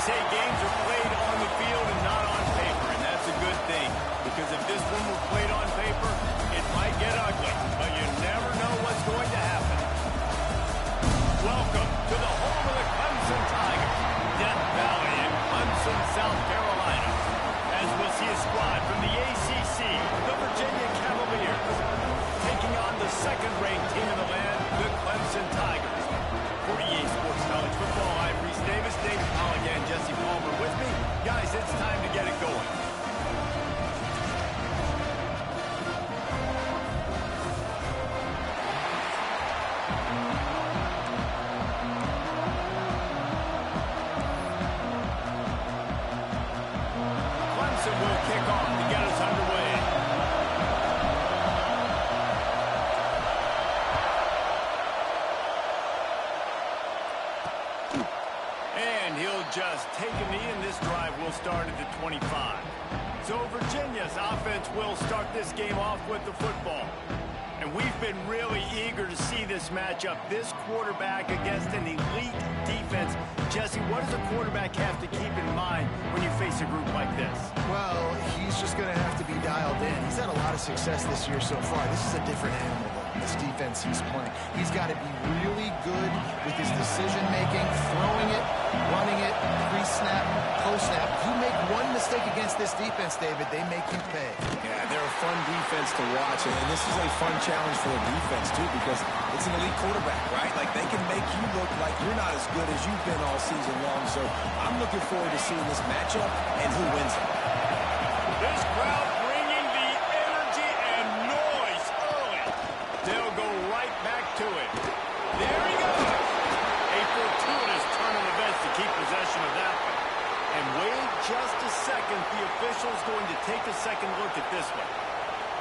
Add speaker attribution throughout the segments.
Speaker 1: say games are played on the field and not on paper, and that's a good thing. Because if this one were played on paper, it might get ugly, but you never know what's going to happen. Welcome to the home of the Clemson Tigers, Death Valley in Clemson, South Carolina. As we'll see a squad from the ACC, the Virginia Cavaliers, taking on the second-ranked team in the land, the Clemson Tigers. For EA Sports College Football, I'm Reese Davis, David Pollock, and Jesse Palmer with me. Guys, it's time to get it going. Clemson will kick off to get us underway. And he'll just take a knee, and this drive will start at the 25. So Virginia's offense will start this game off with the football. And we've been really eager to see this matchup, this quarterback against an elite defense. Jesse, what does a quarterback have to keep in mind when you face a group like this?
Speaker 2: Well, he's just going to have to be dialed in. He's had a lot of success this year so far. This is a different animal, though, this defense he's playing. He's got to be really good with his decision-making, throwing it, running it, pre-snap, post-snap. If you make one mistake against this defense, David, they make you pay.
Speaker 3: Yeah, they're a fun defense to watch, and this is a fun challenge for the defense, too, because it's an elite quarterback, right? Like, they can make you look like you're not as good as you've been all season long, so I'm looking forward to seeing this matchup and who wins it.
Speaker 1: This crowd bringing the energy and noise early. They'll go right back to it. There he goes. A fortuitous turn of events to keep possession of that one. And wait just a second. The official's going to take a second look at this one.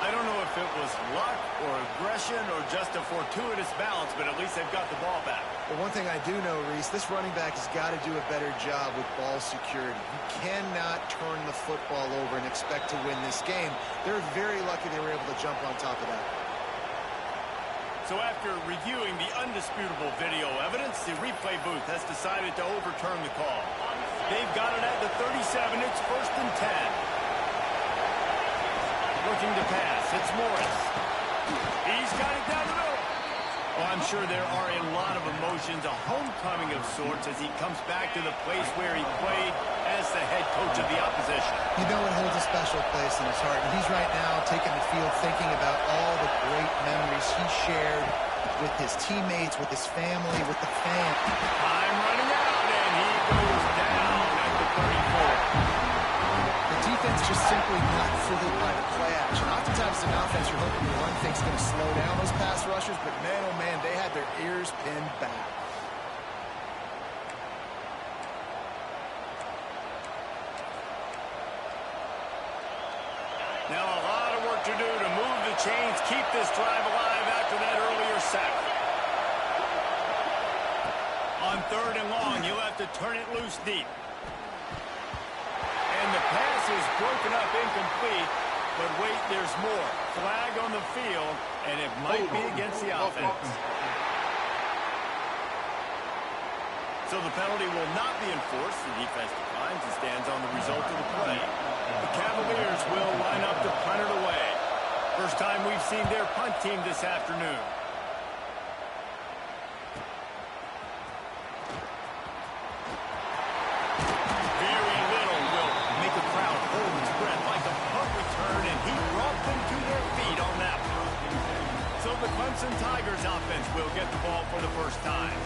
Speaker 1: I don't know if it was luck or aggression or just a fortuitous bounce, but at least they've got the ball back.
Speaker 2: But one thing I do know, Reese, this running back has got to do a better job with ball security. You cannot turn the football over and expect to win this game. They're very lucky they were able to jump on top of that.
Speaker 1: So after reviewing the undisputable video evidence, the replay booth has decided to overturn the call. They've got it at the 37. It's 1st and 10. Looking to pass. It's Morris. He's got it down the middle. Oh, I'm sure there are a lot of emotions, a homecoming of sorts as he comes back to the place where he played as the head coach of the opposition.
Speaker 2: You know it holds a special place in his heart, and he's right now taking the field thinking about all the great memories he shared with his teammates, with his family, with the fans.
Speaker 1: Time running out, and he goes down at the 34.
Speaker 2: The defense just simply not fooled by the play action. Oftentimes in offense, you're hoping the run fake's going to slow down those pass rushers, but man, oh man, they had their ears pinned back.
Speaker 1: Now a lot of work to do to move the chains, keep this drive alive after that earlier sack. On 3rd and long, you'll have to turn it loose deep. And the pass is broken up, incomplete. But wait, there's more. Flag on the field, and it might be against the offense. So the penalty will not be enforced. The defense declines and stands on the result of the play. The Cavaliers will line up to punt it away. First time we've seen their punt team this afternoon. Very little will make a crowd hold its breath like a punt return, and he brought them to their feet on that one. So the Clemson Tigers offense will get the ball for the first time.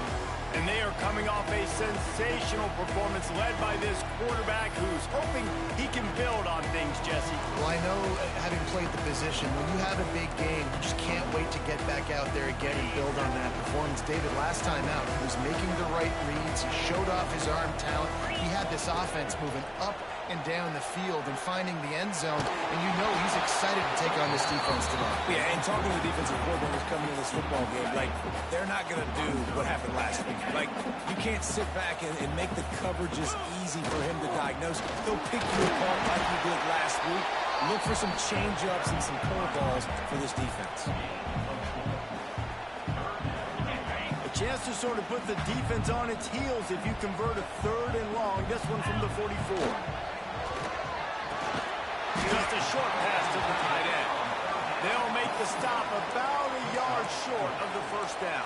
Speaker 1: And they are coming off a sensational performance led by this quarterback who's hoping he can build on things, Jesse.
Speaker 2: Well, I know, having played the position, when you have a big game, you just can't wait to get back out there again and build on that performance. David, last time out, he was making the right reads. He showed off his arm talent. He had this offense moving up and down the field and finding the end zone. And you know he's excited to take on this defense today.
Speaker 3: Yeah, and talking to the defensive coordinators coming in this football game, like, they're not going to do what happened last week. Like, you can't sit back and make the coverages easy for him to diagnose. He'll pick you apart like he did last week. Look for some change-ups and some curveballs for this defense.
Speaker 1: The Chance to sort of put the defense on its heels if you convert a 3rd and long. This one from the 44. Just a short pass to the tight end. They'll make the stop about a yard short of the first down.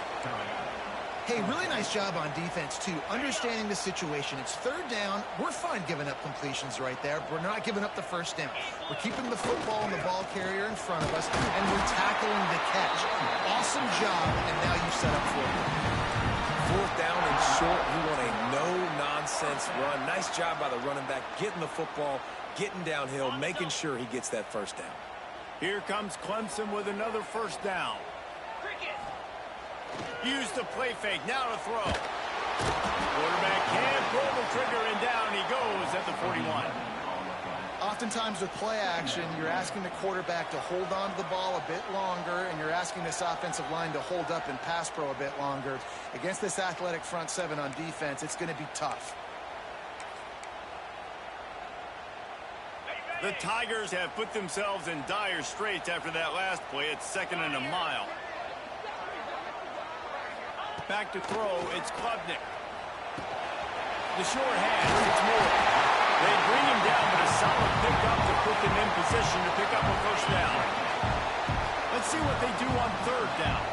Speaker 2: Hey, really nice job on defense, too. Understanding the situation. It's 3rd down. We're fine giving up completions right there. We're not giving up the first down. We're keeping the football and the ball carrier in front of us, and we're tackling the catch. Awesome job, and now you set up for it.
Speaker 3: 4th down and short. You want a no-nonsense run. Nice job by the running back, getting the football, getting downhill, making sure he gets that first down.
Speaker 1: Here comes Clemson with another first down. Use the play fake. Now to throw. Quarterback can't pull the trigger, and down he goes at the 41.
Speaker 2: Oftentimes with play action, you're asking the quarterback to hold on to the ball a bit longer, and you're asking this offensive line to hold up in pass pro a bit longer. Against this athletic front 7 on defense, it's going to be tough.
Speaker 1: The Tigers have put themselves in dire straits after that last play. It's 2nd and a mile. Back to throw, it's Klubnik. The short hash, it's Moore. They bring him down, but a solid pickup to put them in position to pick up a first down. Let's see what they do on 3rd down.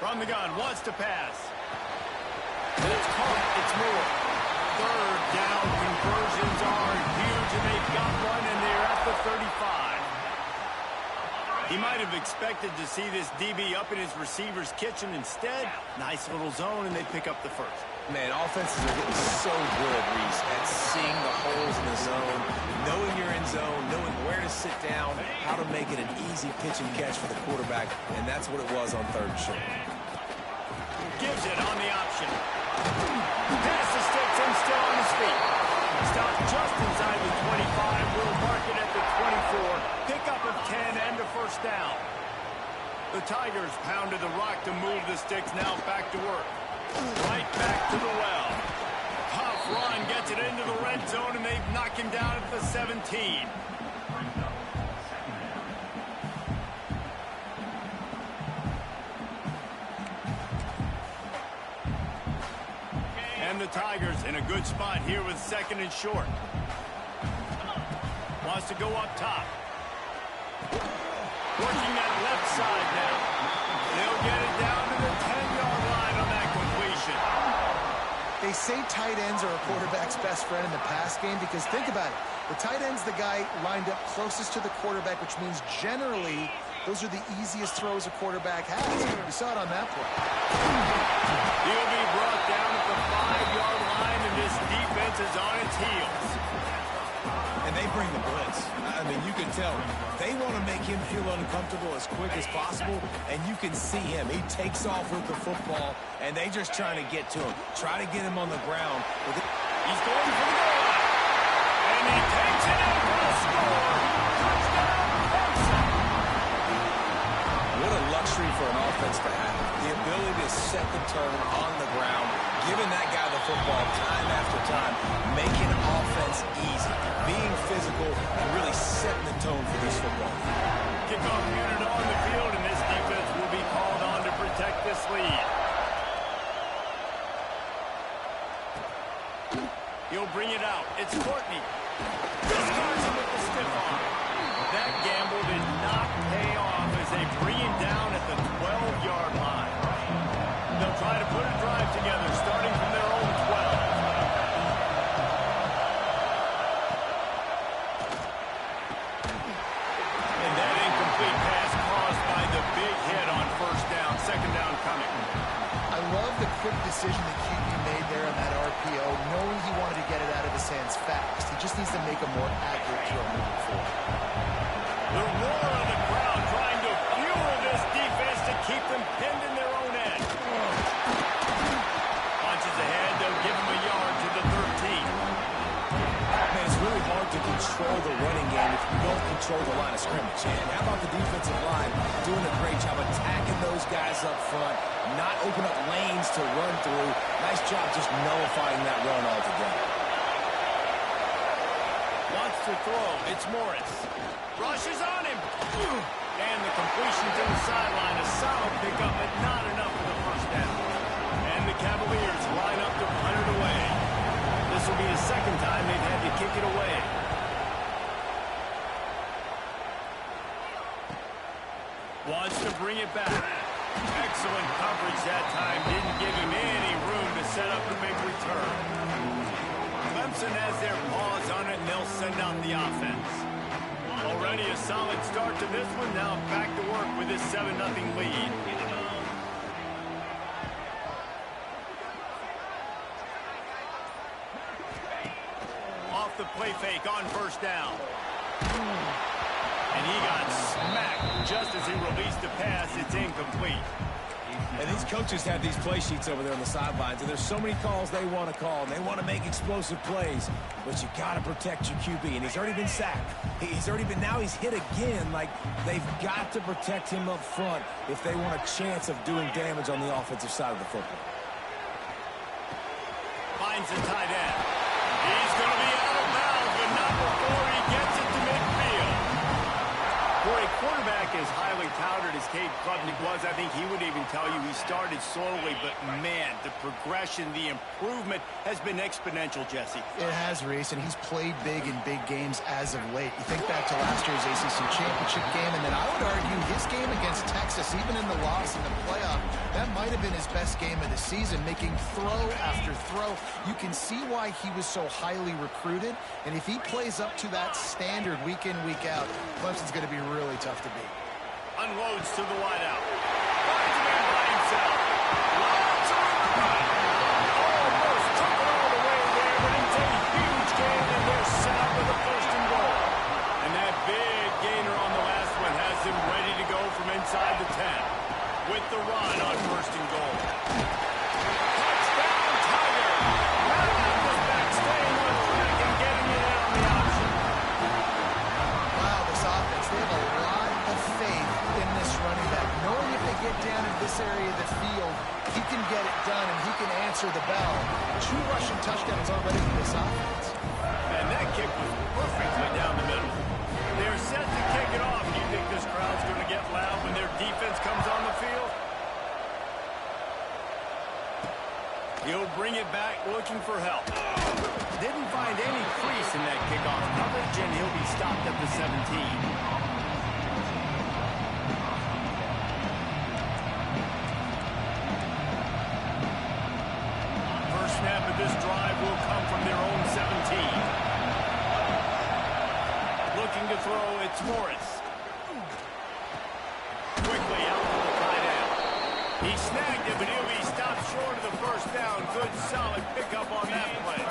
Speaker 1: From the gun, wants to pass. And it's caught, it's Moore. 3rd down conversions are huge, and they've got one, and they're at the 35. He might have expected to see this DB up in his receiver's kitchen. Instead, nice little zone, and they pick up the first.
Speaker 3: Man, offenses are getting so good, Reese, at seeing the holes in the zone, knowing you're in zone, knowing where to sit down, how to make it an easy pitch and catch for the quarterback, and that's what it was on 3rd and short.
Speaker 1: Gives it on the option. Pass the sticks and still on his feet. Stopped just inside the 25. Will mark it at the 24. Pickup of 10 and a first down. The Tigers pounded the rock to move the sticks. Now back to work. Right back to the well. Tough run gets it into the red zone, and they've knocked him down at the 17. And the Tigers in a good spot here with 2nd and short. Wants to go up top. Working that left side now. They'll get it down to the 10-yard line on that completion.
Speaker 2: They say tight ends are a quarterback's best friend in the pass game because think about it. The tight end's the guy lined up closest to the quarterback, which means generally those are the easiest throws a quarterback has. You saw it on that play.
Speaker 1: He'll be brought down at the 5-yard line, and this defense is on its heels.
Speaker 3: And they bring the blitz. I mean, you can tell they want to make him feel uncomfortable as quick as possible, and you can see him. He takes off with the football, and they just trying to get to him. Try to get him on the ground.
Speaker 1: He's going for the goal line. And he takes it in for a score. Touchdown, Clemson.
Speaker 3: What a luxury for an offense to have. The ability to set the tone on the ground, giving that guy the football time after time, making offense easy, being physical, and really setting the tone for this football.
Speaker 1: Kickoff unit on the field, and this defense will be called on to protect this lead. He'll bring it out. It's Courtney. Discards him with the stiff arm. That gamble did not pay off as they bring him down at the 12-yard line. They'll try to put a drive together, starting from their own 12. And that incomplete pass caused by the big hit on first down. 2nd down coming.
Speaker 2: I love the quick decision that QB made there on that RPO, knowing he wanted to get it out of his hands fast. He just needs to make a more accurate throw moving forward.
Speaker 1: The roar of the crowd trying to fuel this defense to keep them pinned in their own end. Punches ahead, they'll give him a yard to the 13.
Speaker 3: Man, it's really hard to control the running game if you don't control the line of scrimmage. And how about the defensive line doing a great job attacking those guys up front, not open up lanes to run through. Nice job just nullifying that run altogether.
Speaker 1: Wants to throw. It's Morris. Rushes on him. And the completion to the sideline. A solid pickup, but not enough for the first down. And the Cavaliers line up to punt it away. This will be the second time they've had to kick it away. Wants to bring it back. Excellent coverage that time. Didn't give him any room to set up the big return. Clemson has their paws on it, and they'll send out the offense. Already a solid start to this one. Now back to work with this 7-0 lead. Off the play fake on first down. And he got smacked just as he released the pass. It's incomplete.
Speaker 3: And these coaches have these play sheets over there on the sidelines, and there's so many calls they want to call, and they want to make explosive plays. But you got to protect your QB, and he's already been sacked. Now he's hit again. Like, they've got to protect him up front if they want a chance of doing damage on the offensive side of the football.
Speaker 1: Finds the tight end. He's going to be out of bounds, but not before he gets it to midfield. For a quarterback as highly touted as Cade Klubnik was, I think he would even tell you he started slowly, but man, the progression, the improvement has been exponential, Jesse.
Speaker 2: It has, Reese, and he's played big in big games as of late. You think back to last year's ACC championship game, and then I would argue his game against Texas, even in the loss in the playoff, that might have been his best game of the season, making throw after throw. You can see why he was so highly recruited, and if he plays up to that standard week in, week out, Clemson's going to be really tough to beat.
Speaker 1: Unloads to the wideout. Finds a man by himself. Lots of room to run. Almost took it all the way there, but it's a huge gain, and they're set up with a first and goal. And that big gainer on the last one has him ready to go from inside the 10. With the run on first and goal. Touchdown, Tiger. Madden was back, staying on track and getting it in on the option.
Speaker 2: Wow, this offense, they have a lot of faith in this running back. Knowing if they get down in this area of the field, he can get it done and he can answer the bell. 2 rushing touchdowns already in this offense.
Speaker 1: And that kick was perfectly down the middle. They're set to kick it off. Do you think this crowd's going to get loud when their defense comes on the field? He'll bring it back looking for help. Didn't find any crease in that kickoff coverage, and he'll be stopped at the 17. Snap of this drive will come from their own 17. Looking to throw, it's Morris. Quickly out to the tight end. He snagged it, but he'll be stopped short of the first down. Good, solid pickup on that play.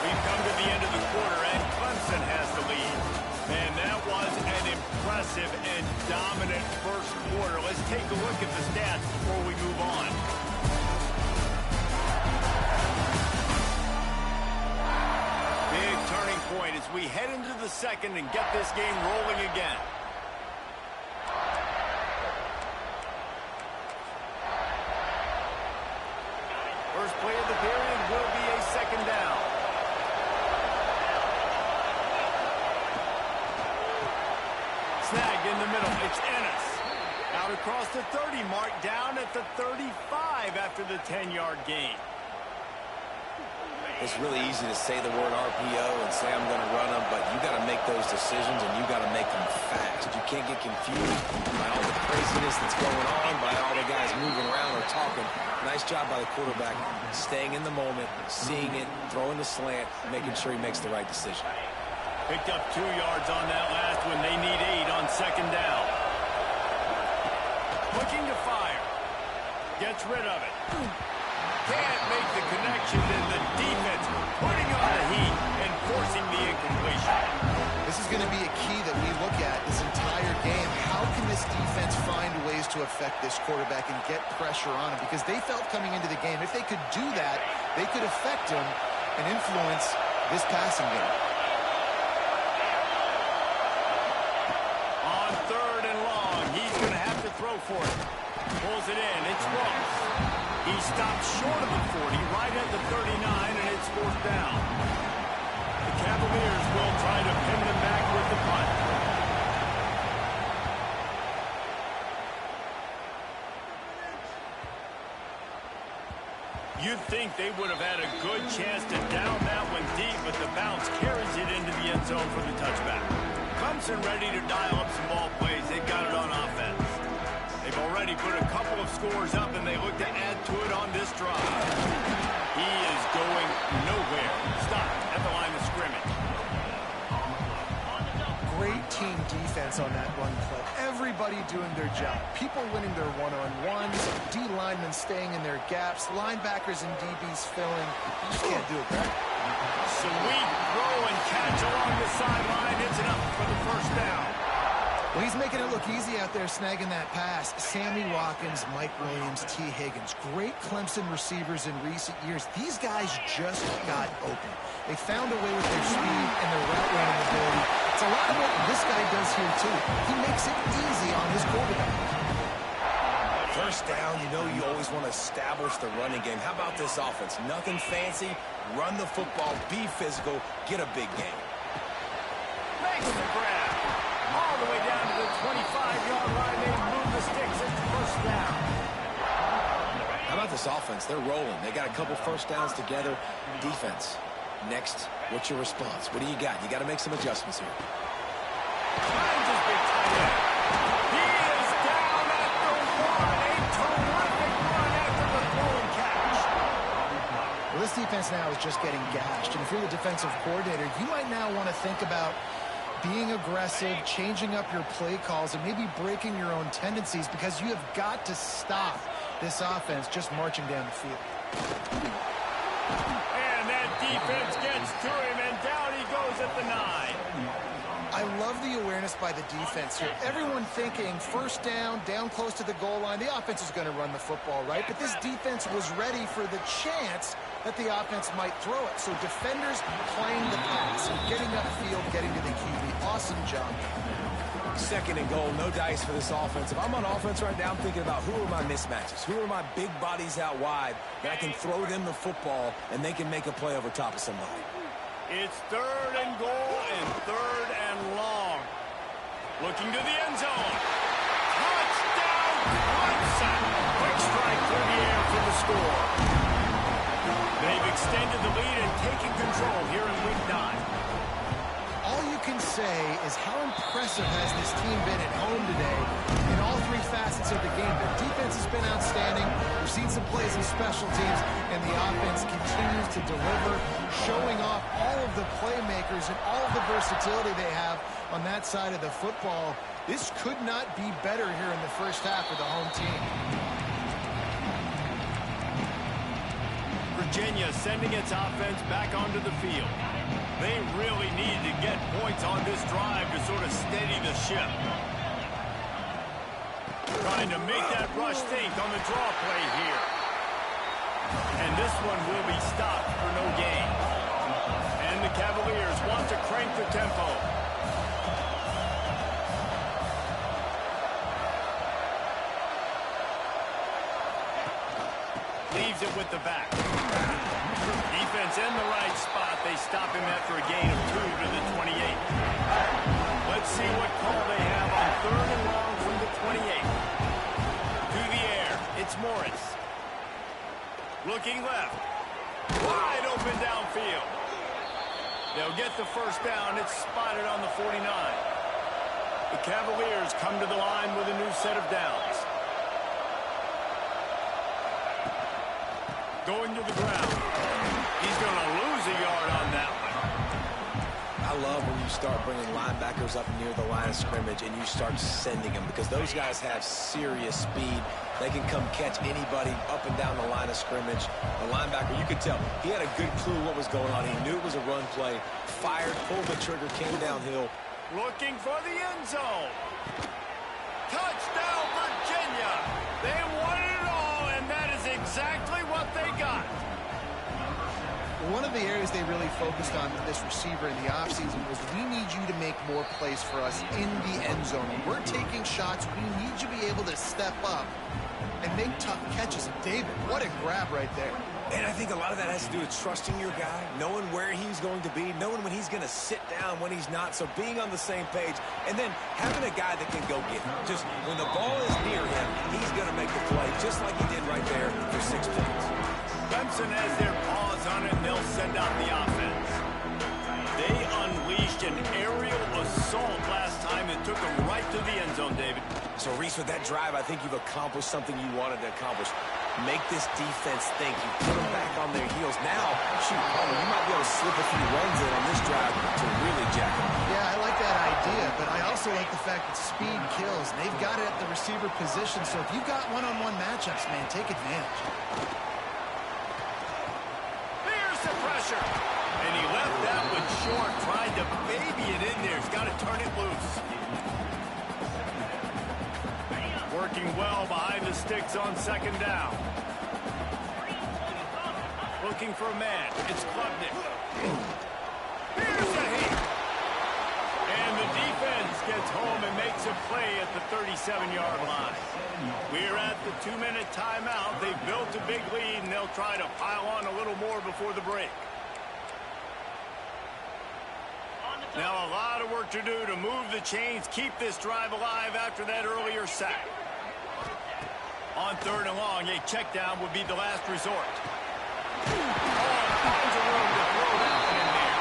Speaker 1: We've come to the end of the quarter, and Clemson has the lead. And that was an impressive and dominant first quarter. Let's take a look at the stats before we move on. Big turning point as we head into the second and get this game rolling again. First play of the period will be a second down. Snagged in the middle. It's Ennis. Out across the 30 mark, down at the 35 after the 10-yard gain.
Speaker 3: It's really easy to say the word RPO and say I'm going to run them, but you got to make those decisions and you got to make them fast. You can't get confused by all the craziness that's going on, by all the guys moving around or talking. Nice job by the quarterback, staying in the moment, seeing it, throwing the slant, making sure he makes the right decision.
Speaker 1: Picked up 2 yards on that last one. They need 8 on second down. Looking to fire. Gets rid of it. Can't make the connection, and the defense putting on the heat and forcing the incompletion.
Speaker 2: This is going to be a key that we look at this entire game. How can this defense find ways to affect this quarterback and get pressure on him? Because they felt coming into the game, if they could do that, they could affect him and influence this passing game.
Speaker 1: On 3rd and long, he's going to have to throw for it. Pulls it in. It's Ross. He stopped short of the 40, right at the 39, and it's fourth down. The Cavaliers will try to pin them back with the punt. You'd think they would have had a good chance to down that one deep, but the bounce carries it into the end zone for the touchback. Clemson ready to dial up some ball plays. They've got it on offense. They've already put a couple of scores up, and they look to add to it on this drive. He is going nowhere. Stop at the line of scrimmage.
Speaker 2: Great team defense on that run play. Everybody doing their job. People winning their one-on-ones, D linemen staying in their gaps, linebackers and DBs filling. You just can't do it better.
Speaker 1: Sweet throw and catch along the sideline. It's enough for the first down.
Speaker 2: Well, he's making it look easy out there, snagging that pass. Sammy Watkins, Mike Williams, T. Higgins. Great Clemson receivers in recent years. These guys just got open. They found a way with their speed and their route running ability. It's a lot of what this guy does here, too. He makes it easy on his quarterback.
Speaker 3: First down, you know you always want to establish the running game. How about this offense? Nothing fancy. Run the football, be physical, get a big game.
Speaker 1: Makes the grab. All the way down to the 25-yard line. They move the sticks. It's first down.
Speaker 3: How about this offense? They're rolling. They got a couple first downs together. Defense. Next, what's your response? What do you got? You got to make some adjustments here.
Speaker 1: Finds his big tight end. He is down at the one. A terrific run after the throw and catch.
Speaker 2: Well, this defense now is just getting gashed. And if you're the defensive coordinator, you might now want to think about being aggressive, changing up your play calls, and maybe breaking your own tendencies, because you have got to stop this offense just marching down the field.
Speaker 1: And that defense gets to him, and down he goes at the 9.
Speaker 2: I love the awareness by the defense here. Everyone thinking first down, down close to the goal line. The offense is going to run the football, right? But this defense was ready for the chance that the offense might throw it. So defenders playing the pass, getting upfield, getting to the QB. Awesome job.
Speaker 3: Second and goal, no dice for this offense. If I'm on offense right now, I'm thinking about who are my mismatches? Who are my big bodies out wide that I can throw them the football and they can make a play over top of somebody?
Speaker 1: It's third and goal and third and long. Looking to the end zone. Touchdown, Clemson. Quick strike through the air for the score. They've extended the lead and taken control here in week 9.
Speaker 2: All you can say is how impressive has this team been at home today in all three facets of the game. The defense has been outstanding. We've seen some plays in special teams, and the offense continues to deliver, showing off all of the playmakers and all of the versatility they have on that side of the football. This could not be better here in the first half for the home team.
Speaker 1: Virginia sending its offense back onto the field. They really need to get points on this drive to sort of steady the ship. Trying to make that rush think on the draw play here. And this one will be stopped for no gain. And the Cavaliers want to crank the tempo. Leaves it with the back. Defense in the right spot. They stop him after a gain of 2 to the 28. Let's see what call they have on third and long from the 28. To the air. It's Morris. Looking left. Wide open downfield. They'll get the first down. It's spotted on the 49. The Cavaliers come to the line with a new set of downs. Going to the ground. He's going to lose a yard on that one.
Speaker 3: I love when you start bringing linebackers up near the line of scrimmage and you start sending them, because those guys have serious speed. They can come catch anybody up and down the line of scrimmage. The linebacker, you could tell, he had a good clue what was going on. He knew it was a run play, fired, pulled the trigger, came downhill.
Speaker 1: Looking for the end zone. Touchdown, Virginia. They won it all, and that is exactly what they got.
Speaker 2: One of the areas they really focused on with this receiver in the offseason was, we need you to make more plays for us in the end zone. When we're taking shots, we need you to be able to step up and make tough catches. David, what a grab right there.
Speaker 3: And I think a lot of that has to do with trusting your guy, knowing where he's going to be, knowing when he's going to sit down, when he's not. So being on the same page, and then having a guy that can go get him. Just when the ball is near him, he's going to make the play, just like he did right there for 6 points.
Speaker 1: Clemson has their paws on it, and they'll send out the offense. They unleashed an aerial assault last time and took them right to the end zone, David.
Speaker 3: So, Reese, with that drive, I think you've accomplished something you wanted to accomplish. Make this defense think. You put them back on their heels. Now, shoot, Palmer, you might be able to slip a few runs in on this drive to really jack them up.
Speaker 2: Yeah, I like that idea, but I also like the fact that speed kills. And they've got it at the receiver position, so if you've got one-on-one matchups, man, take advantage.
Speaker 1: Here's the pressure. And he left that one short, tried to baby it in there. He's got to turn it loose. Working well behind the sticks on second down. Looking for a man. It's Klubnik. Here's the hit. And the defense gets home and makes a play at the 37-yard line. We're at the 2-minute timeout. They've built a big lead, and they'll try to pile on a little more before the break. Now a lot of work to do to move the chains, keep this drive alive after that earlier sack. On third and long, a check down would be the last resort. Finds a room to throw that one in there.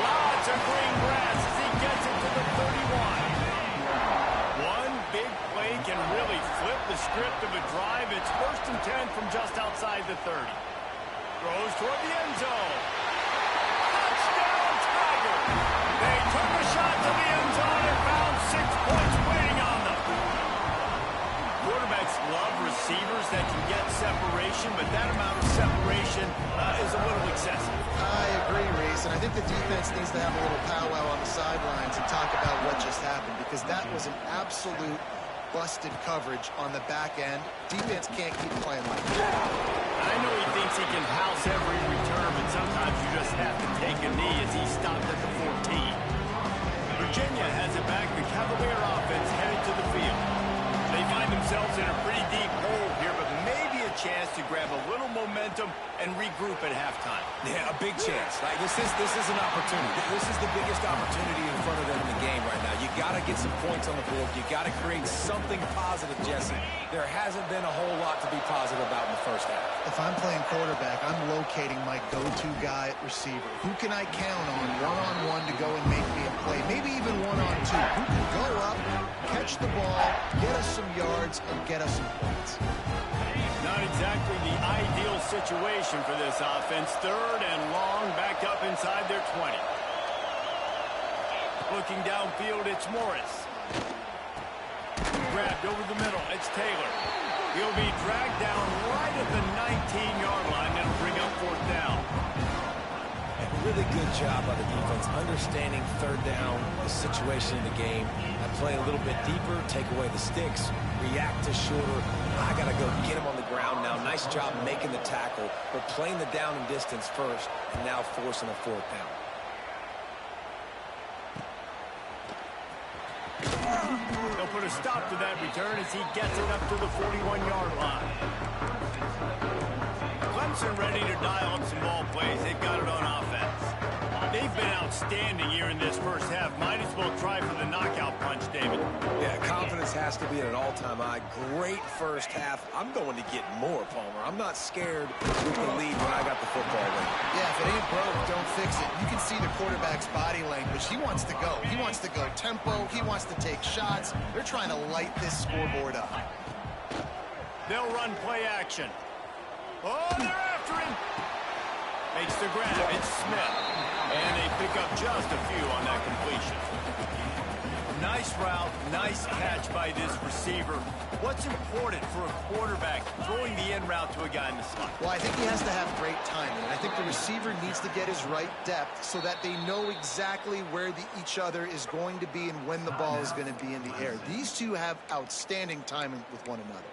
Speaker 1: Lots of green grass as he gets it to the 31. One big play can really flip the script of a drive. It's 1st and 10 from just outside the 30. Throws toward the end zone. Touchdown, Tiger! They took a shot to the end zone and found 6 points waiting on them. Quarterbacks love receivers that can get separation, but that amount of separation is a little excessive.
Speaker 2: I agree, Reese, and I think the defense needs to have a little powwow on the sidelines and talk about what just happened, because that was an absolute busted coverage on the back end. Defense can't keep playing like that.
Speaker 1: I know he thinks he can house every return, but sometimes you just have to take a knee as he stopped at the 14. Virginia has it back. The Cavalier offense headed to the field. They find themselves in a pretty deep hole here, but maybe a chance to grab a little momentum and regroup at halftime.
Speaker 3: Yeah, a big chance. Like this is an opportunity. This is the biggest opportunity in front of them in the game right now. You got to get some points on the board. You got to create something positive, Jesse. There hasn't been a whole lot to be positive about in the first half.
Speaker 2: If I'm playing quarterback, I'm locating my go-to guy at receiver. Who can I count on one-on-one to go and make me a play? Maybe even one-on-two. Who can go up, catch the ball, get us some yards, and get us some points?
Speaker 1: Not exactly the ideal situation for this offense. 3rd and long, back up inside their 20. Looking downfield, it's Morris. Grabbed over the middle, it's Taylor. He'll be dragged down right at the 19-yard line. That'll bring up 4th down.
Speaker 3: A really good job by the defense, understanding 3rd down, the situation in the game, and playing a little bit deeper, take away the sticks, react to shorter. I got to go get him on the ground now. Nice job making the tackle, but playing the down and distance first, and now forcing a 4th down.
Speaker 1: They'll put a stop to that return as he gets it up to the 41-yard line. Clemson ready to dial up some ball plays. They've got it on offense. They've been outstanding here in this first half. Might as well try for the knockout punch, David.
Speaker 3: Yeah, confidence has to be at an all-time high. Great first half. I'm going to get more, Palmer. I'm not scared with the lead when I got the football lead.
Speaker 2: Yeah, if it ain't broke, don't fix it. You can see the quarterback's body language. He wants to go. He wants to go tempo. He wants to take shots. They're trying to light this scoreboard up.
Speaker 1: They'll run play action. Oh, they're after him. Makes the grab. It's Smith. And they pick up just a few on that completion. Nice route, nice catch by this receiver. What's important for a quarterback throwing the in route to a guy in the slot?
Speaker 2: Well, I think he has to have great timing. I think the receiver needs to get his right depth so that they know exactly where each other is going to be and when the ball is going to be in the air. These two have outstanding timing with one another.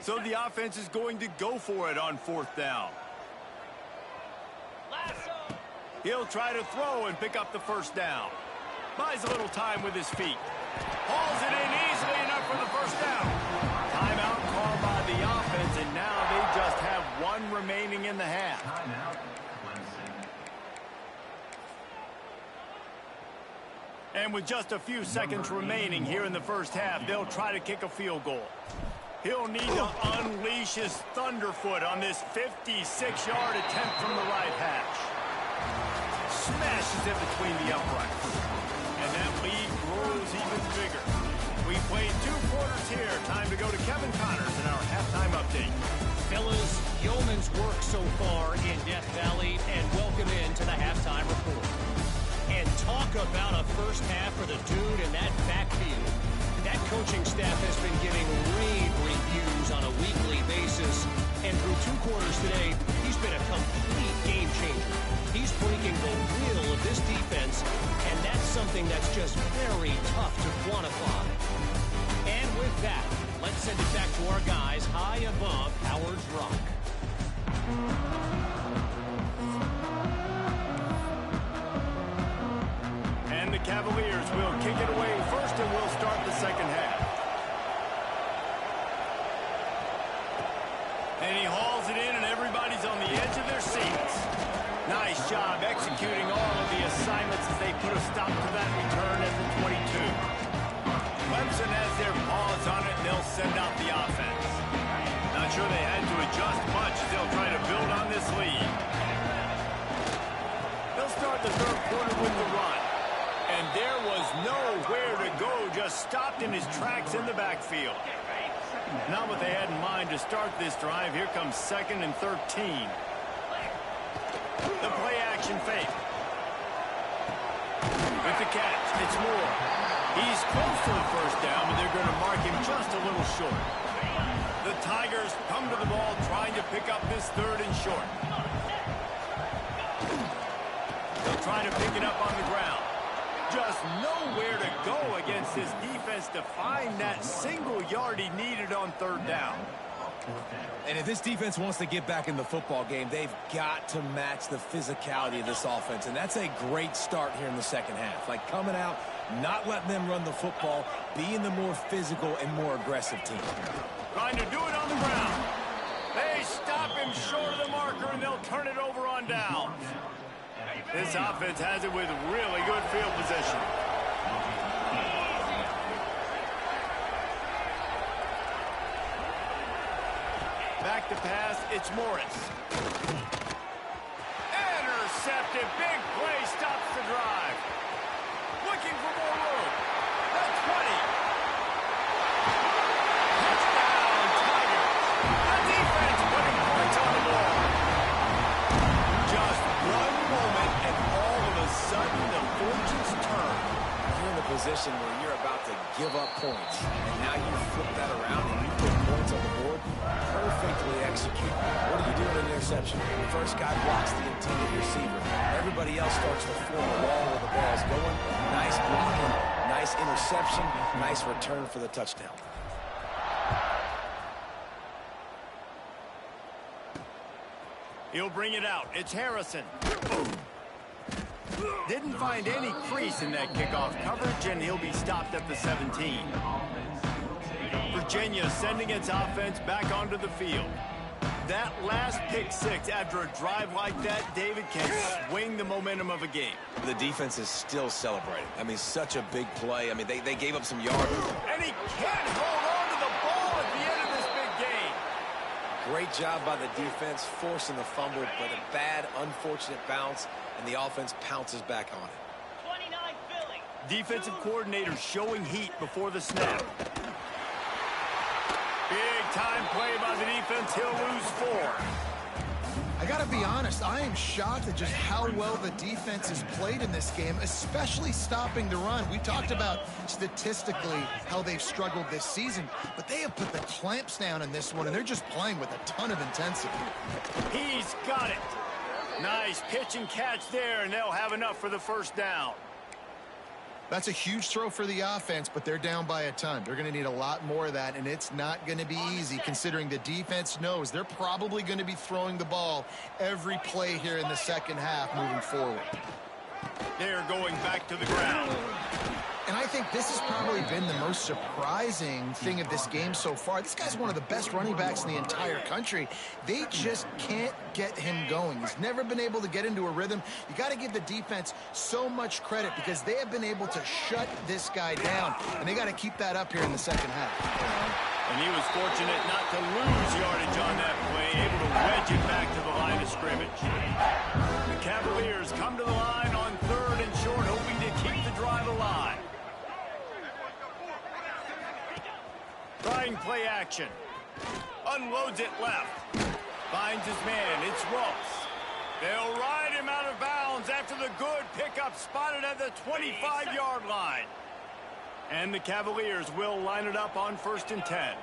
Speaker 1: So the offense is going to go for it on 4th down. He'll try to throw and pick up the 1st down. Buys a little time with his feet. Hauls it in easily and remaining in the half. And with just a few seconds remaining here in the first half, they'll try to kick a field goal. He'll need to unleash his thunderfoot on this 56-yard attempt from the right hash. Smashes it between the uprights. And that lead grows even bigger. We played 2 quarters here. Time to go to Kevin Connors in our halftime update.
Speaker 4: Fellas, yeoman's work so far in Death Valley, and welcome into the halftime report. And talk about a first half for the dude in that backfield. That coaching staff has been giving rave reviews on a weekly basis, and through 2 quarters today, he's been a complete game changer. He's breaking the will of this defense, and that's something that's just very tough to quantify. And with that, let's send it back to our guys high above Howard's Rock.
Speaker 1: And the Cavaliers will kick it away first, and we'll start the second half. And he hauls it in, and everybody's on the edge of their seats. Nice job executing all of the assignments as they put a stop to that return at the 22. Clemson has their paws on it, and they'll send out the offense. Not sure they had to adjust much as they'll try to build on this lead. They'll start the third quarter with the run. And there was nowhere to go, just stopped in his tracks in the backfield. Not what they had in mind to start this drive. Here comes 2nd and 13. The play action fake. With the catch, it's Moore. He's close to the first down, but they're going to mark him just a little short. The Tigers come to the ball trying to pick up this 3rd and short. They'll try to pick it up on the ground. Just nowhere to go against this defense to find that single yard he needed on 3rd down.
Speaker 3: And if this defense wants to get back in the football game, they've got to match the physicality of this offense. And that's a great start here in the second half. Like coming out, not letting them run the football, being the more physical and more aggressive team.
Speaker 1: Trying to do it on the ground. They stop him short of the marker, and they'll turn it over on down. This offense has it with really good field position. Back to pass, it's Morris. Intercepted, big play, stops the drive. Looking for more room. The 20. Touchdown, Tigers. The defense putting points on the board. Just one moment, and all of a sudden, the fortunes turn.
Speaker 3: You're in a position where you're about to give up points, and now you flip that around and you put points on the board. Perfectly executed. What do you do in an interception? The first guy blocks the intended receiver. Everybody else starts to form a wall where the ball's going. Nice blocking, nice interception, nice return for the touchdown.
Speaker 1: He'll bring it out. It's Harrison. Didn't find any crease in that kickoff coverage, and he'll be stopped at the 17. Virginia sending its offense back onto the field. That last pick six after a drive like that, David, can swing the momentum of a game.
Speaker 3: The defense is still celebrating. I mean, such a big play. I mean, they gave up some yards.
Speaker 1: And he can't hold on to the ball at the end of this big game.
Speaker 3: Great job by the defense, forcing the fumble, but a bad, unfortunate bounce, and the offense pounces back on it.
Speaker 4: 29 Philly.
Speaker 1: Defensive coordinator showing heat before the snap. Big-time play by the defense. He'll lose 4.
Speaker 2: I got to be honest, I am shocked at just how well the defense has played in this game, especially stopping the run. We talked about statistically how they've struggled this season, but they have put the clamps down in this one, and they're just playing with a ton of intensity.
Speaker 1: He's got it. Nice pitch and catch there, and they'll have enough for the first down.
Speaker 2: That's a huge throw for the offense, but they're down by a ton. They're going to need a lot more of that, and it's not going to be easy considering the defense knows they're probably going to be throwing the ball every play here in the second half moving forward.
Speaker 1: They're going back to the ground.
Speaker 2: And I think this has probably been the most surprising thing of this game so far. This guy's one of the best running backs in the entire country. They just can't get him going. He's never been able to get into a rhythm. You got to give the defense so much credit because they have been able to shut this guy down, and they got to keep that up here in the second half.
Speaker 1: And he was fortunate not to lose yardage on that play, able to wedge it back to the line of scrimmage. The Cavaliers come to the line on 3rd and short, hoping to keep the drive alive. Trying play action. Unloads it left. Finds his man. It's Ross. They'll ride him out of bounds after the good pickup spotted at the 25-yard line. And the Cavaliers will line it up on 1st and 10.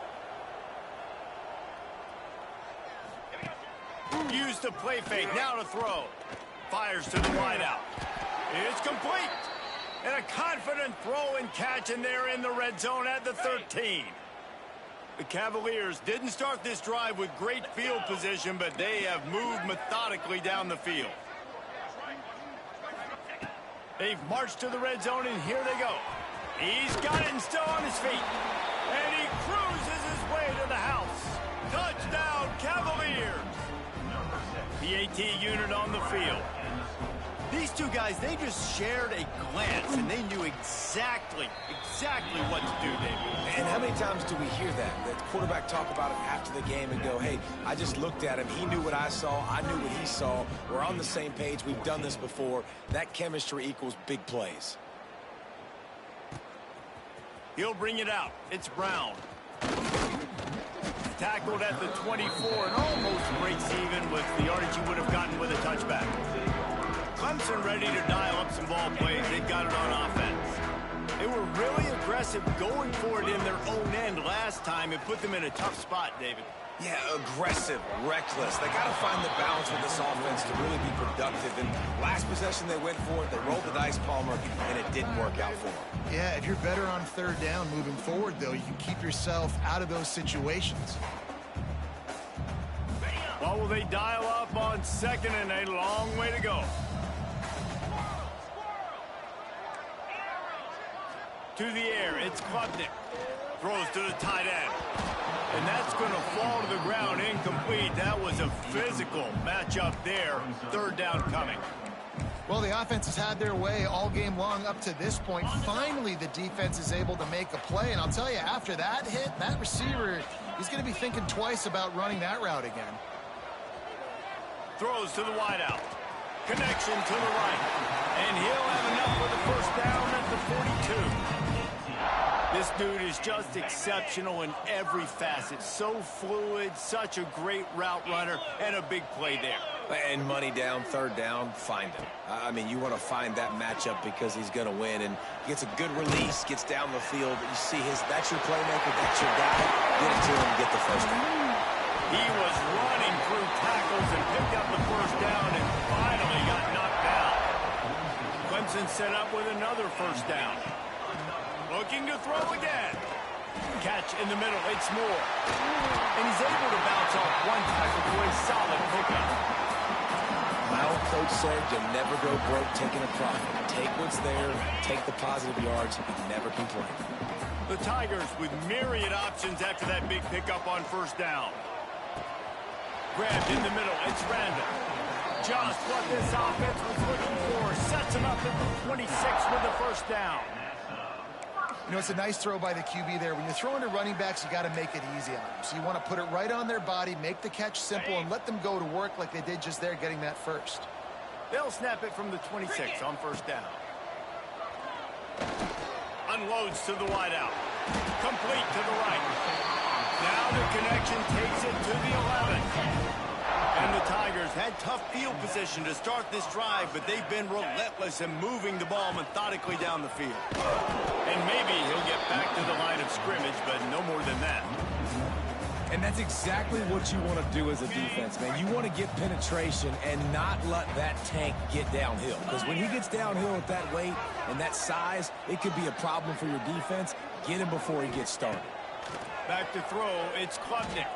Speaker 1: Used to play fake, now to throw. Fires to the wideout. It's complete. And a confident throw and catch, and they're in the red zone at the 13. The Cavaliers didn't start this drive with great field position, but they have moved methodically down the field. They've marched to the red zone, and here they go. He's got it and still on his feet. And he cruises his way to the house. Touchdown, Cavaliers. PAT unit on the field. These two guys, they just shared a glance, and they knew exactly what to do, David.
Speaker 3: And how many times do we hear that? The quarterback talk about it after the game and go, hey, I just looked at him. He knew what I saw. I knew what he saw. We're on the same page. We've done this before. That chemistry equals big plays.
Speaker 1: He'll bring it out. It's Brown. Tackled at the 24 and almost breaks even with the yardage he would have gotten with a touchback. Clemson ready to dial up some ball plays. They've got it on offense. They were really aggressive going for it in their own end last time. It put them in a tough spot, David.
Speaker 3: Yeah, aggressive, reckless. They got to find the balance with this offense to really be productive. And last possession they went for it. They rolled the dice, Palmer, and it didn't work out for them.
Speaker 2: Yeah, if you're better on 3rd down moving forward, though, you can keep yourself out of those situations.
Speaker 1: Well, will they dial up on 2nd and a long way to go? To the air, it's Klubnik. Throws to the tight end. And that's going to fall to the ground incomplete. That was a physical matchup there. 3rd down coming.
Speaker 2: Well, the offense has had their way all game long up to this point. Finally, the defense is able to make a play. And I'll tell you, after that hit, that receiver, he's going to be thinking twice about running that route again.
Speaker 1: Throws to the wideout. Connection to the right. And he'll have enough for the 1st down at the 42. This dude is just exceptional in every facet. So fluid, such a great route runner, and a big play there.
Speaker 3: And money down, 3rd down, find him. I mean, you want to find that matchup because he's going to win. And gets a good release, gets down the field. You see that's your playmaker, that's your guy. Get it to him and get the 1st down.
Speaker 1: He was running through tackles and picked up the 1st down and finally got knocked down. Clemson set up with another 1st down. Looking to throw again. Catch in the middle. It's Moore. And he's able to bounce off one tackle for a solid pickup.
Speaker 3: My old coach said you never go broke taking a profit. Take what's there, take the positive yards, and never complain.
Speaker 1: The Tigers with myriad options after that big pickup on 1st down. Grabbed in the middle. It's Randall. Just what this offense was looking for. Sets him up at the 26 with the 1st down.
Speaker 2: You know, it's a nice throw by the QB there. When you're throwing to running backs, you got to make it easy on them. So you want to put it right on their body, make the catch simple, and let them go to work like they did just there getting that 1st.
Speaker 1: They'll snap it from the 26 on 1st down. Unloads to the wideout. Complete to the right. Now the connection takes it to the 11. And the Tigers had tough field position to start this drive, but they've been relentless in moving the ball methodically down the field. And maybe he'll get back to the line of scrimmage, but no more than that.
Speaker 3: And that's exactly what you want to do as a defense, man. You want to get penetration and not let that tank get downhill. Because when he gets downhill at that weight and that size, it could be a problem for your defense. Get him before he gets started.
Speaker 1: Back to throw, it's Klubnik.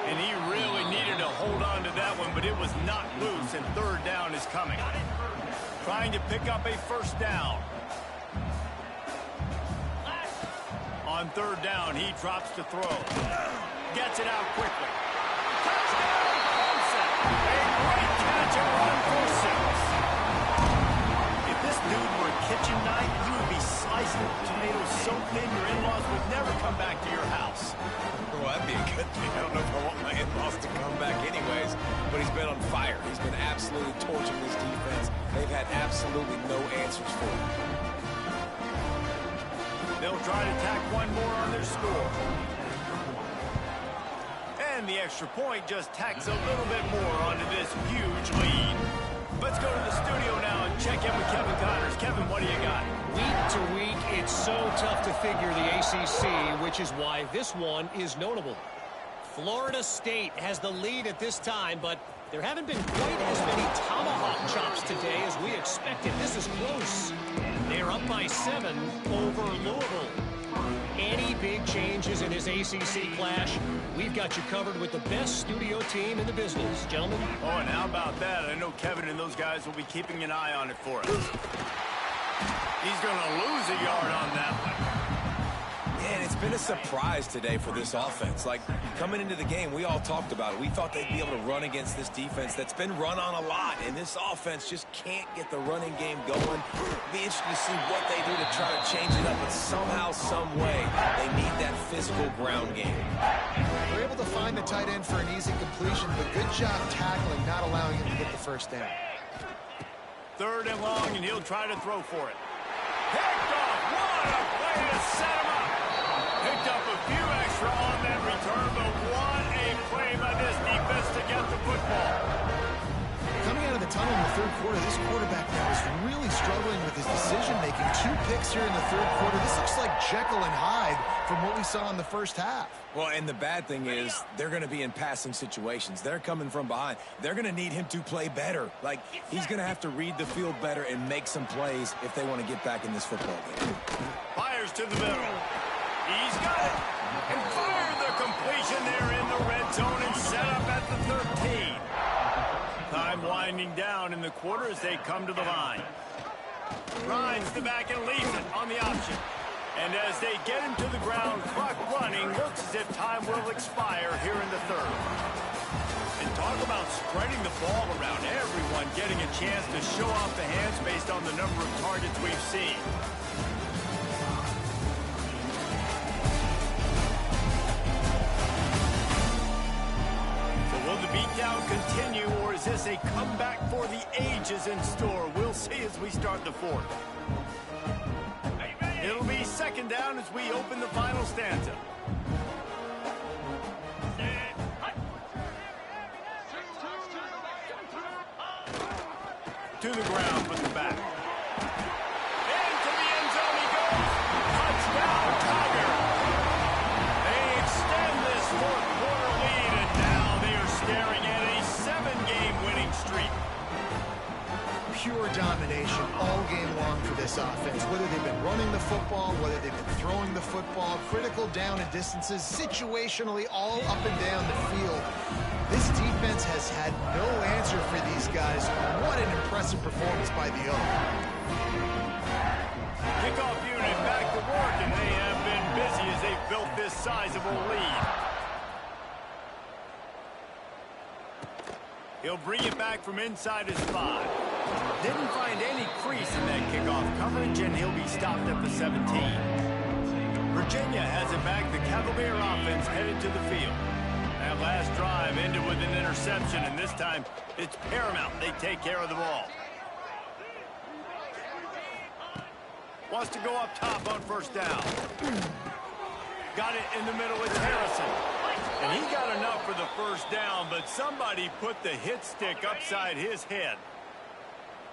Speaker 1: And he really needed to hold on to that one, but it was not loose, and 3rd down is coming. Trying to pick up a 1st down. On third down, he drops to throw. Gets it out quickly. Touchdown, Clemson. A great catch and run for 6. If this dude were a kitchen knife, you would be slicing tomatoes so thin your in-laws would never come back to your house.
Speaker 3: Well, that'd be a good thing. I don't know if I want my in-laws to come back anyways, but he's been on fire. He's been absolutely torching this defense. They've had absolutely no answers for him.
Speaker 1: They'll try to tack one more on their score. And the extra point just tacks a little bit more onto this huge lead. Let's go to the studio now and check in with Kevin Connors. Kevin, what do you got?
Speaker 4: Week to week, it's so tough to figure the ACC, which is why this one is notable. Florida State has the lead at this time, but there haven't been quite as many tomahawk chops today as we expected. This is close. They're up by 7 over Louisville. Any big changes in his ACC clash, we've got you covered with the best studio team in the business, gentlemen.
Speaker 1: Oh, and how about that? I know Kevin and those guys will be keeping an eye on it for us. He's going to lose a yard on that one.
Speaker 3: Man, it's been a surprise today for this offense. Like, coming into the game, we all talked about it. We thought they'd be able to run against this defense that's been run on a lot, and this offense just can't get the running game going. It'll be interesting to see what they do to try to change it up, but somehow, some way, they need that physical ground game.
Speaker 2: They're able to find the tight end for an easy completion, but good job tackling, not allowing him to get the first down.
Speaker 1: Third and long, and he'll try to throw for it. Picked off. What a play to set him up. Picked up a few extra on that return, but what a play by this defense to get the football.
Speaker 2: Coming out of the tunnel in the third quarter, this quarterback now is really struggling with his decision-making. 2 picks here in the third quarter. This looks like Jekyll and Hyde from what we saw in the first half.
Speaker 3: Well, and the bad thing is they're going to be in passing situations. They're coming from behind. They're going to need him to play better. Like, he's going to have to read the field better and make some plays if they want to get back in this football game.
Speaker 1: Fires to the middle. He's got it. And fired the completion there in the red zone and set up at the 13. Time winding down in the quarter as they come to the line. Rides the back and leaves it on the option. And as they get him to the ground, clock running, looks as if time will expire here in the third. And talk about spreading the ball around. Everyone getting a chance to show off the hands based on the number of targets we've seen. So will the beatdown continue, or is this a comeback for the ages in store? We'll see as we start the fourth. It'll be second down as we open the final stanza. To the ground with the back. Into the end zone he goes. Touchdown, Tiger. They extend this fourth quarter lead, and now they are staring at a 7-game winning streak.
Speaker 2: Pure domination all game long for this offense. Whether they've been running the football, whether they've been throwing the football, critical down and distances, situationally all up and down the field. This defense has had no answer for these guys. What an impressive performance by the O.
Speaker 1: Kickoff unit back to work, and they have been busy as they've built this sizable lead. He'll bring it back from inside his 5. Didn't find any crease in that kickoff coverage, and he'll be stopped at the 17. Virginia has it back. The Cavalier offense headed to the field. That last drive ended with an interception, and this time it's paramount they take care of the ball. Wants to go up top on first down. Got it in the middle with Harrison. And he got enough for the first down, but somebody put the hit stick upside his head.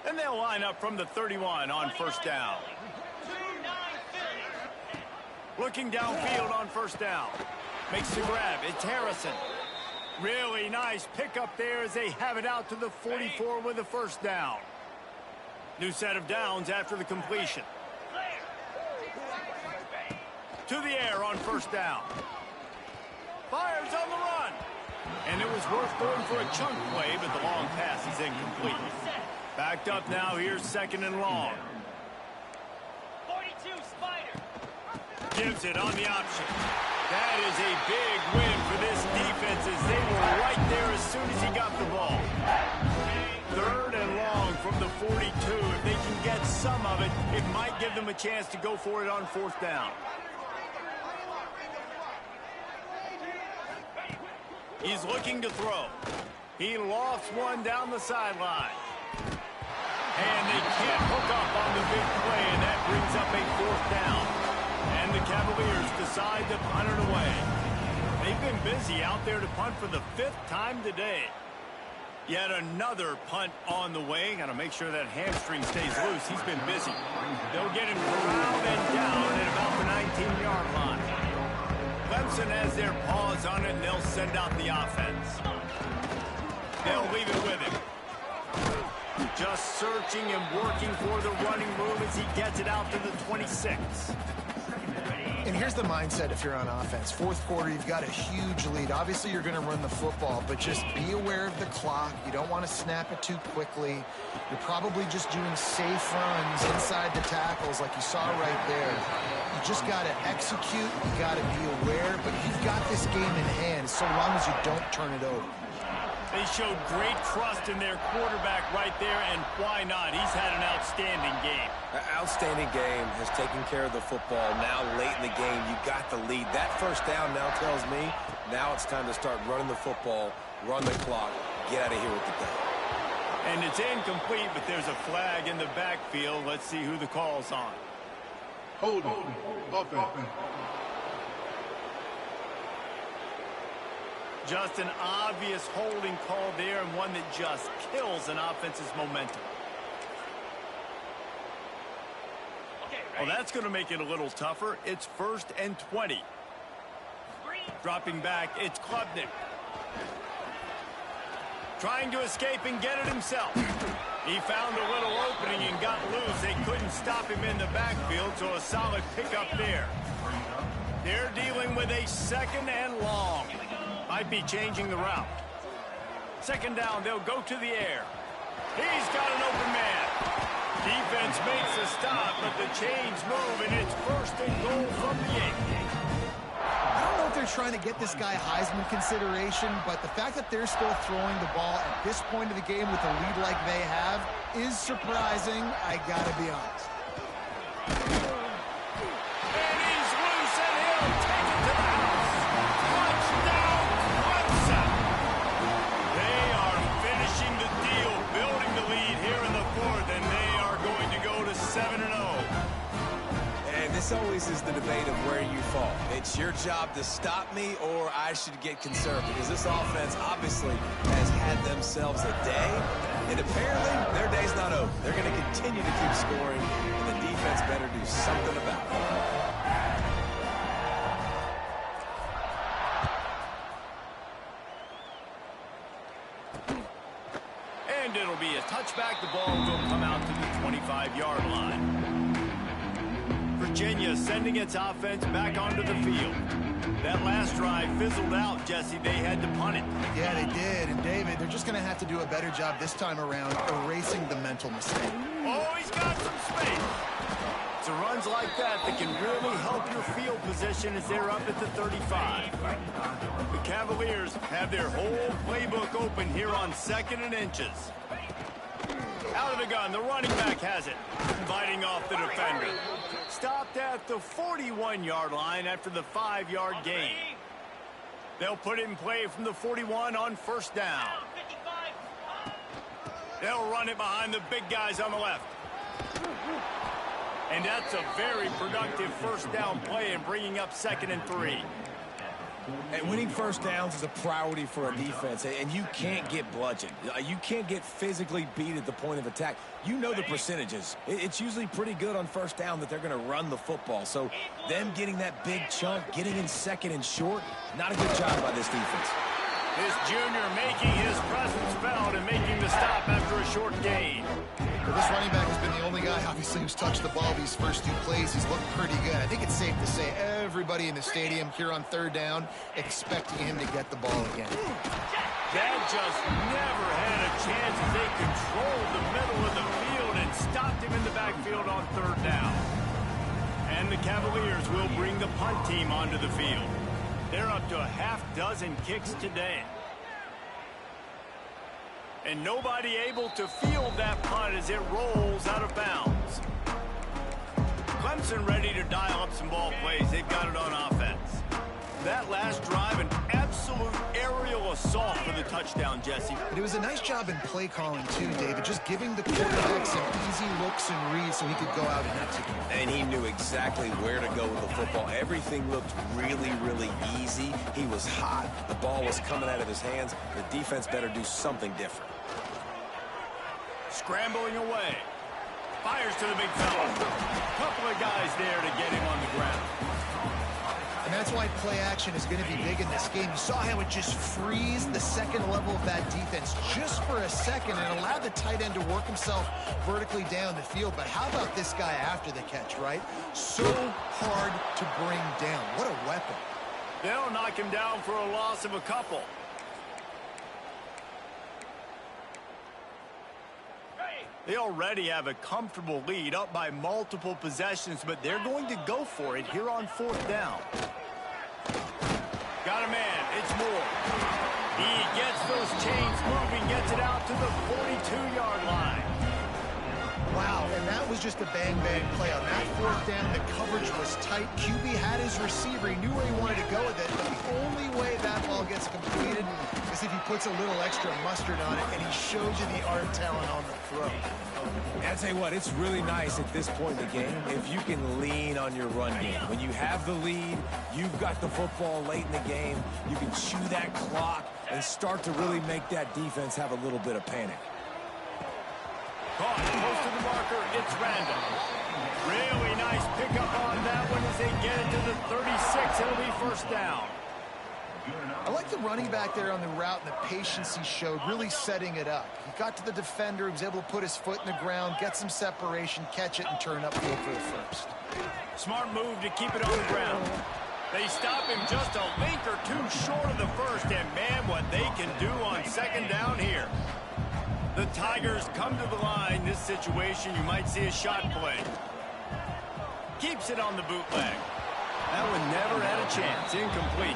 Speaker 1: And they'll line up from the 31 on first down. Looking downfield on first down. Makes the grab. It's Harrison. Really nice pickup there as they have it out to the 44 with the first down. New set of downs after the completion. To the air on first down. Fires on the run. And it was worth going for a chunk play, but the long pass is incomplete. Backed up now, here's second and long.
Speaker 5: 42, Spider.
Speaker 1: Gives it on the option. That is a big win for this defense as they were right there as soon as he got the ball. 3rd and long from the 42. If they can get some of it, it might give them a chance to go for it on 4th down. He's looking to throw. He lofts one down the sideline. And they can't hook up on the big play, and that brings up a 4th down. And the Cavaliers decide to punt it away. They've been busy out there to punt for the 5th time today. Yet another punt on the way. Got to make sure that hamstring stays loose. He's been busy. They'll get him corralled and down at about the 19-yard line. Clemson has their paws on it, and they'll send out the offense. They'll leave it with him. Just searching and working for the running move as he gets it out to the 26.
Speaker 2: And here's the mindset if you're on offense. 4th quarter, you've got a huge lead. Obviously, you're going to run the football, but just be aware of the clock. You don't want to snap it too quickly. You're probably just doing safe runs inside the tackles like you saw right there. You just got to execute. You got to be aware, but you've got this game in hand so long as you don't turn it over.
Speaker 1: They showed great trust in their quarterback right there, and why not? He's had an outstanding game.
Speaker 3: Outstanding game, has taken care of the football. Now late in the game, you got the lead. That 1st down now tells me now it's time to start running the football, run the clock, get out of here with the day.
Speaker 1: And it's incomplete, but there's a flag in the backfield. Let's see who the call's on.
Speaker 5: Hold on. Offense.
Speaker 1: Just an obvious holding call there, and one that just kills an offense's momentum. Well, that's going to make it a little tougher. It's 1st and 20. Dropping back, it's Klubnik. Trying to escape and get it himself. He found a little opening and got loose. They couldn't stop him in the backfield, so a solid pickup there. They're dealing with a 2nd and long. Might be changing the route. 2nd down, they'll go to the air. He's got an open man. Defense makes a stop, but the chains move, and it's 1st and goal from the 8.
Speaker 2: I don't know if they're trying to get this guy Heisman consideration, but the fact that they're still throwing the ball at this point of the game with a lead like they have is surprising, I gotta be honest.
Speaker 1: And he's loose, and he'll take it to the house. Touchdown, Clemson! They are finishing the deal, building the lead here in the 4th, and they are going to go to 7-0.
Speaker 3: And this always is the debate of where you fall. It's your job to stop me, or I should get concerned, because this offense obviously has had themselves a day, and apparently their day's not over. They're going to continue to keep scoring, and the defense better do something about it.
Speaker 1: And it'll be a touchback. The ball will come out to the 25-yard line. Virginia sending its offense back onto the field. That last drive fizzled out, Jesse. They had to punt it.
Speaker 2: Yeah, they did. And, David, they're just going to have to do a better job this time around erasing the mental mistake.
Speaker 1: Oh, he's got some space. It's a runs like that that can really help your field position as they're up at the 35. The Cavaliers have their whole playbook open here on 2nd and inches. Out of the gun, the running back has it. Fighting off the defender. Stopped at the 41-yard line after the 5-yard gain. They'll put it in play from the 41 on 1st down. They'll run it behind the big guys on the left. And that's a very productive 1st down play and bringing up 2nd and 3.
Speaker 3: And winning 1st downs is a priority for a defense, and you can't get bludgeoned. You can't get physically beat at the point of attack. You know the percentages. It's usually pretty good on 1st down that they're going to run the football. So them getting that big chunk, getting in 2nd and short, not a good job by this defense.
Speaker 1: This junior making his presence felt and making the stop after a short gain.
Speaker 2: Well, this running back has been the only guy, obviously, who's touched the ball these first 2 plays. He's looked pretty good. I think it's safe to say everybody in the stadium here on 3rd down expecting him to get the ball again.
Speaker 1: That just never had a chance as they controlled the middle of the field and stopped him in the backfield on 3rd down. And the Cavaliers will bring the punt team onto the field. They're up to a half-dozen kicks today. And nobody able to field that punt as it rolls out of bounds. Clemson ready to dial up some ball plays. They've got it on offense. That last drive, an absolute aerial assault for the touchdown, Jesse.
Speaker 2: But it was a nice job in play calling, too, David. Just giving the quarterback some easy looks and reads so he could go out and execute.
Speaker 3: And he knew exactly where to go with the football. Everything looked really, really easy. He was hot. The ball was coming out of his hands. The defense better do something different.
Speaker 1: Scrambling away. Fires to the big fella. Couple of guys there to get him on the ground.
Speaker 2: And that's why play action is going to be big in this game. You saw how it just freezed the second level of that defense just for a second and allowed the tight end to work himself vertically down the field. But how about this guy after the catch, right? So hard to bring down. What a weapon.
Speaker 1: They'll knock him down for a loss of a couple. They already have a comfortable lead up by multiple possessions, but they're going to go for it here on fourth down. Got a man. It's Moore. He gets those chains moving, gets it out to the 42-yard line.
Speaker 2: Wow, and that was just a bang-bang play. On that fourth down, the coverage was tight. QB had his receiver. He knew where he wanted to go with it, but the only way that ball gets completed is if he puts a little extra mustard on it, and he showed you the arm talent on the throw.
Speaker 3: And I tell you what, it's really nice at this point in the game if you can lean on your run game. When you have the lead, you've got the football late in the game, you can chew that clock and start to really make that defense have a little bit of panic.
Speaker 1: Caught close to the marker. It's random. Really nice pickup on that one as they get it to the 36. It'll be first down.
Speaker 2: I like the running back there on the route and the patience he showed, really setting it up. He got to the defender, he was able to put his foot in the ground, get some separation, catch it, and turn upfield for the first.
Speaker 1: Smart move to keep it on the ground. They stop him just a link or two short of the first, and man, what they can do on second down here. The Tigers come to the line. This situation, you might see a shot play. Keeps it on the bootleg. That one never had a chance. Incomplete.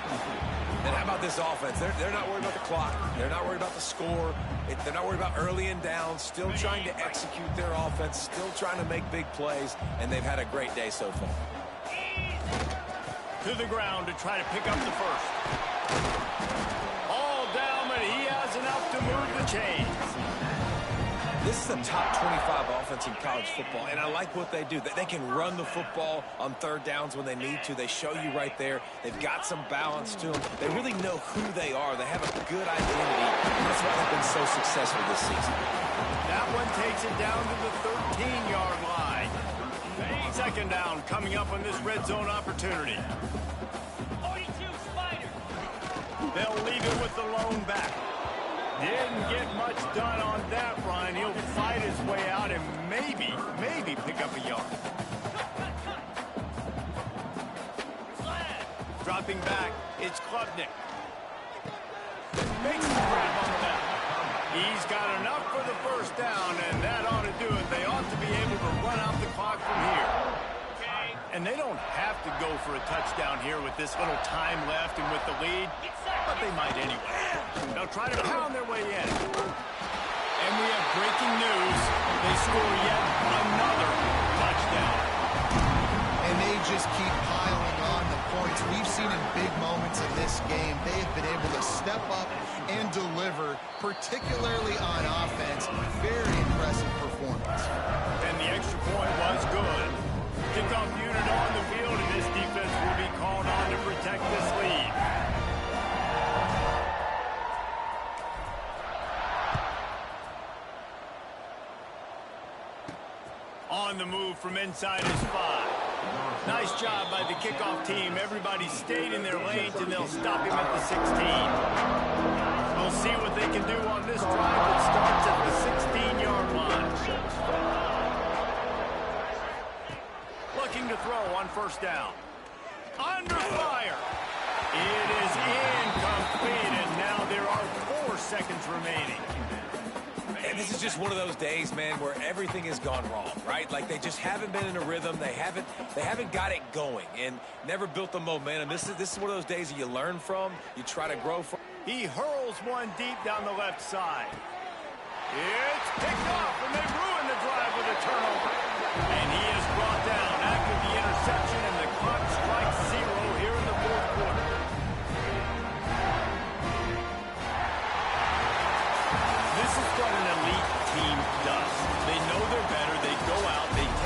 Speaker 3: And how about this offense? They're not worried about the clock. They're not worried about the score. They're not worried about early and down. Still trying to execute their offense. Still trying to make big plays. And they've had a great day so far.
Speaker 1: To the ground to try to pick up the first. All down, but he has enough to move the chains.
Speaker 3: This is a top 25 offense in college football, and I like what they do. They can run the football on third downs when they need to. They show you right there. They've got some balance to them. They really know who they are. They have a good identity, and that's why they've been so successful this season.
Speaker 1: That one takes it down to the 13-yard line. Second down coming up on this red zone opportunity.
Speaker 4: 42 Spider.
Speaker 1: They'll leave it with the lone back. Didn't get much done on that run. He'll fight his way out and maybe pick up a yard. Dropping back, it's Klubnik. Makes the grab on the left. He's got enough for the first down, and that ought to do it. They ought to be able to run out the clock from here. And they don't have to go for a touchdown here with this little time left and with the lead, but they might anyway. They'll try to pound their way in. And we have breaking news. They score yet another touchdown.
Speaker 2: And they just keep piling on the points. We've seen in big moments in this game, they have been able to step up and deliver, particularly on offense. Very impressive performance.
Speaker 1: And the extra point was good. Kickoff unit on the field, and this defense will be called on to protect this lead. On the move from inside his 5. Nice job by the kickoff team. Everybody stayed in their lanes, and they'll stop him at the 16. We'll see what they can do on this drive that starts at the 16-yard line. Looking to throw on first down. Under fire. It is incomplete, and now there are 4 seconds remaining.
Speaker 3: And this is just one of those days, man, where everything has gone wrong, right? Like they just haven't been in a rhythm. They haven't got it going and never built the momentum. This is one of those days that you learn from, you try to grow from.
Speaker 1: He hurls one deep down the left side. It's picked off, and they ruin the drive with a turnover. And he is brought down after the interception, and the clock strikes 0 here in the fourth quarter. This is what an elite team does. They know they're better. They go out. They take